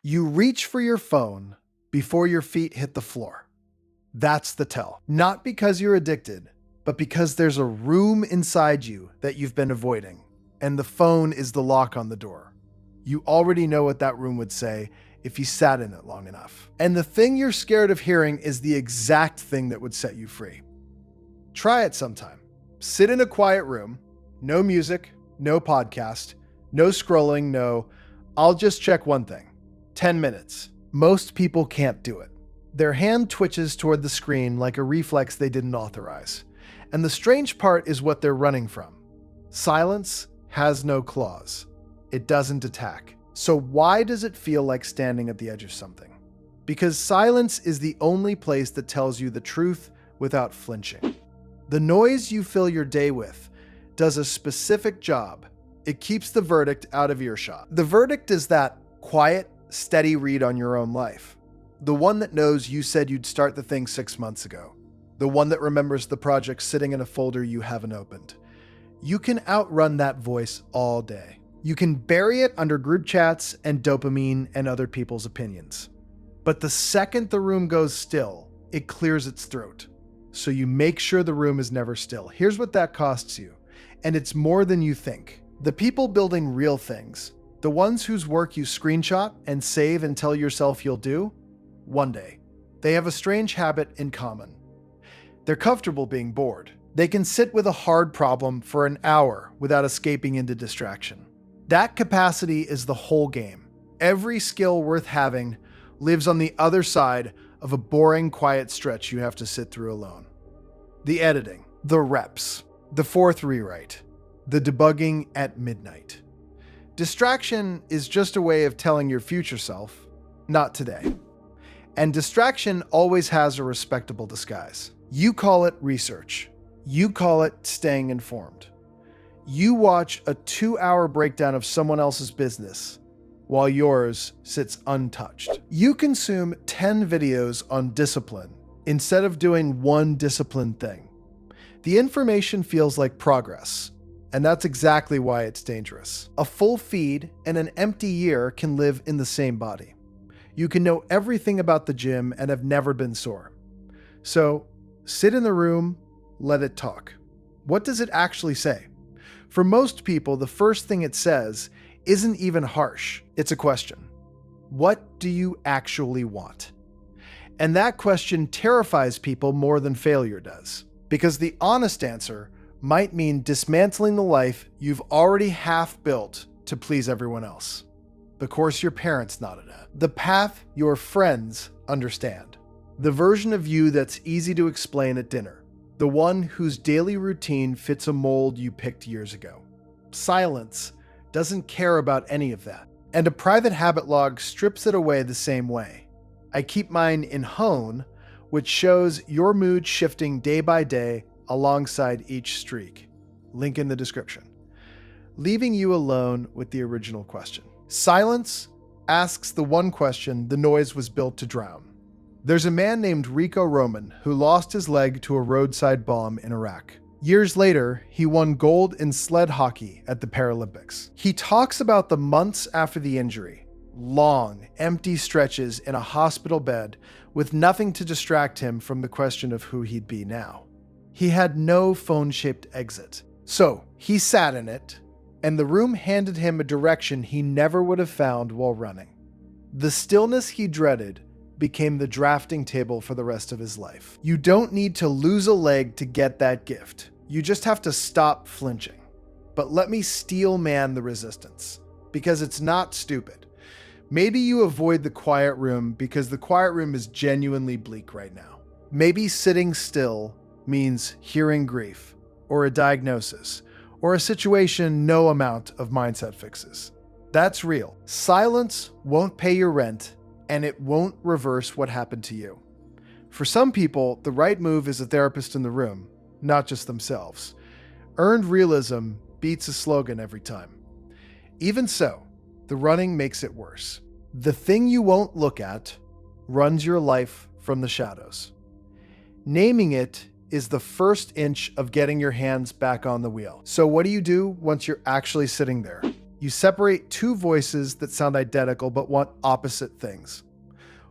You reach for your phone before your feet hit the floor. That's the tell. Not because you're addicted, but because there's a room inside you that you've been avoiding, and the phone is the lock on the door. You already know what that room would say if you sat in it long enough. And the thing you're scared of hearing is the exact thing that would set you free. Try it sometime. Sit in a quiet room, no music, no podcast, no scrolling, no, I'll just check one thing. 10 minutes. Most people can't do it. Their hand twitches toward the screen like a reflex they didn't authorize. And the strange part is what they're running from. Silence has no claws. It doesn't attack. So why does it feel like standing at the edge of something? Because silence is the only place that tells you the truth without flinching. The noise you fill your day with does a specific job. It keeps the verdict out of earshot. The verdict is that quiet, steady read on your own life. The one that knows you said you'd start the thing 6 months ago. The one that remembers the project sitting in a folder you haven't opened. You can outrun that voice all day. You can bury it under group chats and dopamine and other people's opinions. But the second the room goes still, it clears its throat. So you make sure the room is never still. Here's what that costs you. And it's more than you think. The people building real things, the ones whose work you screenshot and save and tell yourself you'll do, one day, they have a strange habit in common. They're comfortable being bored. They can sit with a hard problem for an hour without escaping into distraction. That capacity is the whole game. Every skill worth having lives on the other side of a boring, quiet stretch you have to sit through alone. The editing, the reps, the fourth rewrite, the debugging at midnight. Distraction is just a way of telling your future self, not today. And distraction always has a respectable disguise. You call it research. You call it staying informed. You watch a 2-hour breakdown of someone else's business while yours sits untouched. You consume 10 videos on discipline instead of doing one disciplined thing. The information feels like progress, and that's exactly why it's dangerous. A full feed and an empty year can live in the same body. You can know everything about the gym and have never been sore. So, sit in the room, let it talk. What does it actually say? For most people, the first thing it says isn't even harsh. It's a question. What do you actually want? And that question terrifies people more than failure does. Because the honest answer might mean dismantling the life you've already half built to please everyone else. The course your parents nodded at. The path your friends understand. The version of you that's easy to explain at dinner. The one whose daily routine fits a mold you picked years ago. Silence doesn't care about any of that. And a private habit log strips it away the same way. I keep mine in Hone, which shows your mood shifting day by day alongside each streak. Link in the description. Leaving you alone with the original question. Silence asks the one question the noise was built to drown. There's a man named Rico Roman who lost his leg to a roadside bomb in Iraq. Years later, he won gold in sled hockey at the Paralympics. He talks about the months after the injury, long, empty stretches in a hospital bed with nothing to distract him from the question of who he'd be now. He had no phone-shaped exit. So he sat in it, and the room handed him a direction he never would have found while running. The stillness he dreaded became the drafting table for the rest of his life. You don't need to lose a leg to get that gift. You just have to stop flinching. But let me steel man the resistance, because it's not stupid. Maybe you avoid the quiet room because the quiet room is genuinely bleak right now. Maybe sitting still means hearing grief, or a diagnosis, or a situation no amount of mindset fixes. That's real. Silence won't pay your rent, and it won't reverse what happened to you. For some people, the right move is a therapist in the room, not just themselves. Earned realism beats a slogan every time. Even so, the running makes it worse. The thing you won't look at runs your life from the shadows. Naming it is the first inch of getting your hands back on the wheel. So what do you do once you're actually sitting there? You separate two voices that sound identical but want opposite things.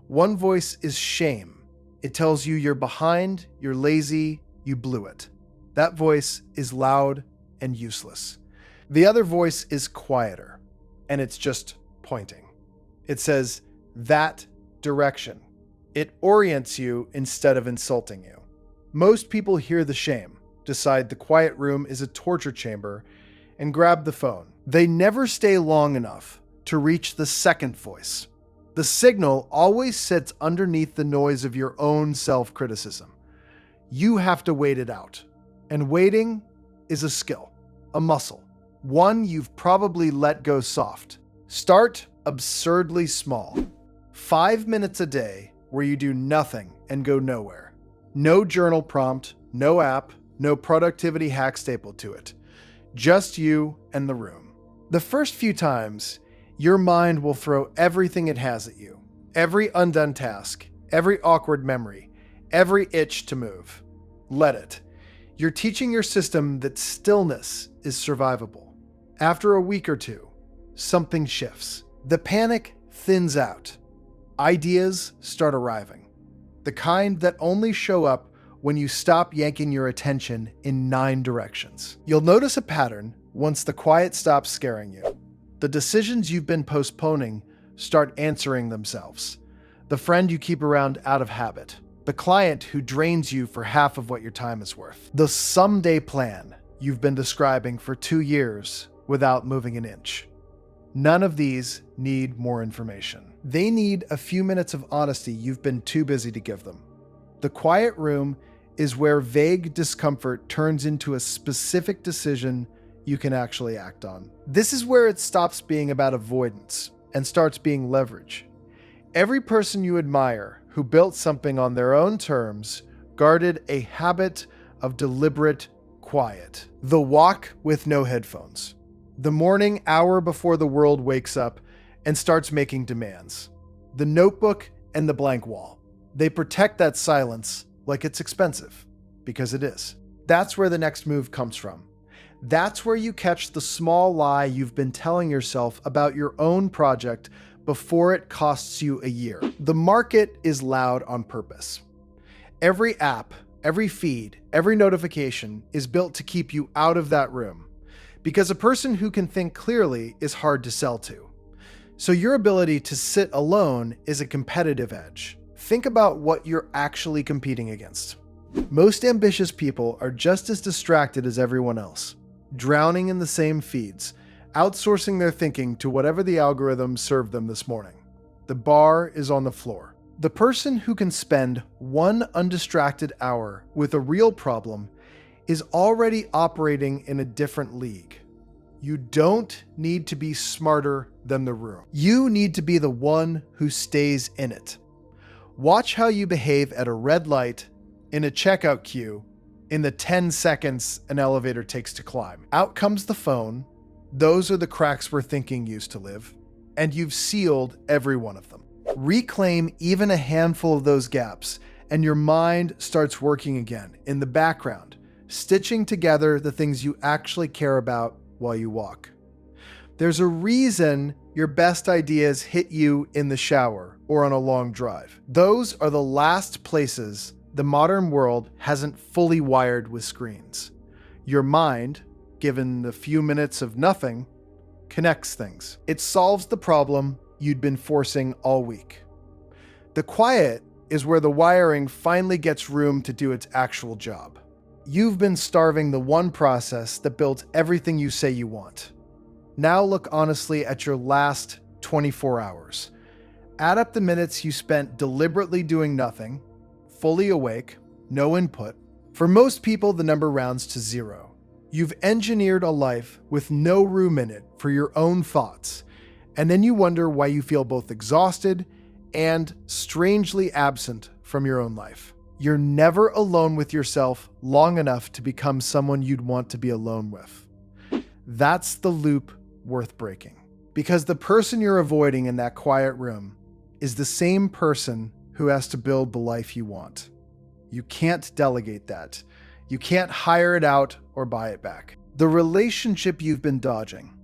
One voice is shame. It tells you you're behind, you're lazy, you blew it. That voice is loud and useless. The other voice is quieter, and it's just pointing. It says, that direction. It orients you instead of insulting you. Most people hear the shame, decide the quiet room is a torture chamber, and grab the phone. They never stay long enough to reach the second voice. The signal always sits underneath the noise of your own self-criticism. You have to wait it out. And waiting is a skill, a muscle, one you've probably let go soft. Start absurdly small. 5 minutes a day where you do nothing and go nowhere. No journal prompt, no app, no productivity hack stapled to it. Just you and the room. The first few times, your mind will throw everything it has at you. Every undone task, every awkward memory, every itch to move. Let it. You're teaching your system that stillness is survivable. After a week or two, something shifts. The panic thins out. Ideas start arriving. The kind that only show up when you stop yanking your attention in 9 directions. You'll notice a pattern once the quiet stops scaring you. The decisions you've been postponing start answering themselves. The friend you keep around out of habit. The client who drains you for half of what your time is worth. The someday plan you've been describing for 2 years without moving an inch. None of these need more information. They need a few minutes of honesty you've been too busy to give them. The quiet room is where vague discomfort turns into a specific decision you can actually act on. This is where it stops being about avoidance and starts being leverage. Every person you admire who built something on their own terms guarded a habit of deliberate quiet. The walk with no headphones. The morning hour before the world wakes up and starts making demands. The notebook and the blank wall. They protect that silence like it's expensive, because it is. That's where the next move comes from. That's where you catch the small lie you've been telling yourself about your own project before it costs you a year. The market is loud on purpose. Every app, every feed, every notification is built to keep you out of that room, because a person who can think clearly is hard to sell to. So your ability to sit alone is a competitive edge. Think about what you're actually competing against. Most ambitious people are just as distracted as everyone else, drowning in the same feeds, outsourcing their thinking to whatever the algorithm served them this morning. The bar is on the floor. The person who can spend 1 undistracted hour with a real problem is already operating in a different league. You don't need to be smarter than the room. You need to be the one who stays in it. Watch how you behave at a red light, in a checkout queue, in the 10 seconds an elevator takes to climb. Out comes the phone. Those are the cracks where thinking used to live, and you've sealed every one of them. Reclaim even a handful of those gaps, and your mind starts working again in the background, stitching together the things you actually care about while you walk. There's a reason your best ideas hit you in the shower or on a long drive. Those are the last places the modern world hasn't fully wired with screens. Your mind, given the few minutes of nothing, connects things. It solves the problem you'd been forcing all week. The quiet is where the wiring finally gets room to do its actual job. You've been starving the one process that builds everything you say you want. Now look honestly at your last 24 hours. Add up the minutes you spent deliberately doing nothing, fully awake, no input. For most people, the number rounds to 0. You've engineered a life with no room in it for your own thoughts, and then you wonder why you feel both exhausted and strangely absent from your own life. You're never alone with yourself long enough to become someone you'd want to be alone with. That's the loop worth breaking, because the person you're avoiding in that quiet room is the same person who has to build the life you want. You can't delegate that. You can't hire it out or buy it back. The relationship you've been dodging,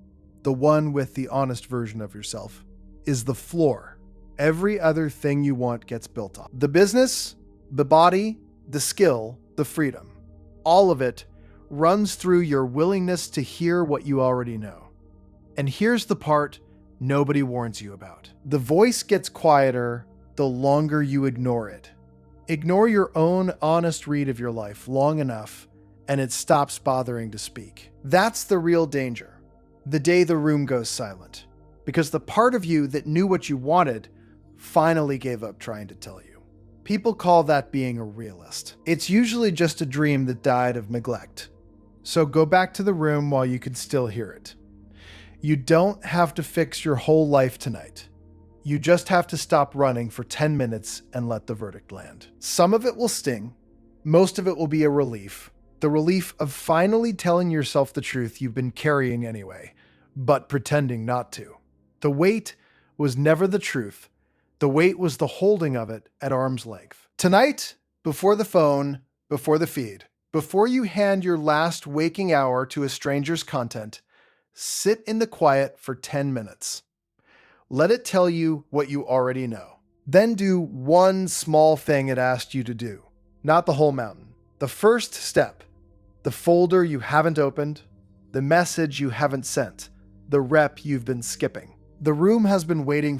the one with the honest version of yourself, is the floor. Every other thing you want gets built on. The business, the body, the skill, the freedom. All of it runs through your willingness to hear what you already know. And here's the part nobody warns you about. The voice gets quieter the longer you ignore it. Ignore your own honest read of your life long enough, and it stops bothering to speak. That's the real danger. The day the room goes silent. Because the part of you that knew what you wanted finally gave up trying to tell you. People call that being a realist. It's usually just a dream that died of neglect. So go back to the room while you can still hear it. You don't have to fix your whole life tonight. You just have to stop running for 10 minutes and let the verdict land. Some of it will sting. Most of it will be a relief. The relief of finally telling yourself the truth you've been carrying anyway, but pretending not to. The weight was never the truth. The weight was the holding of it at arm's length. Tonight, before the phone, before the feed, before you hand your last waking hour to a stranger's content, sit in the quiet for 10 minutes. Let it tell you what you already know. Then do one small thing it asked you to do, not the whole mountain. The first step, the folder you haven't opened, the message you haven't sent, the rep you've been skipping. The room has been waiting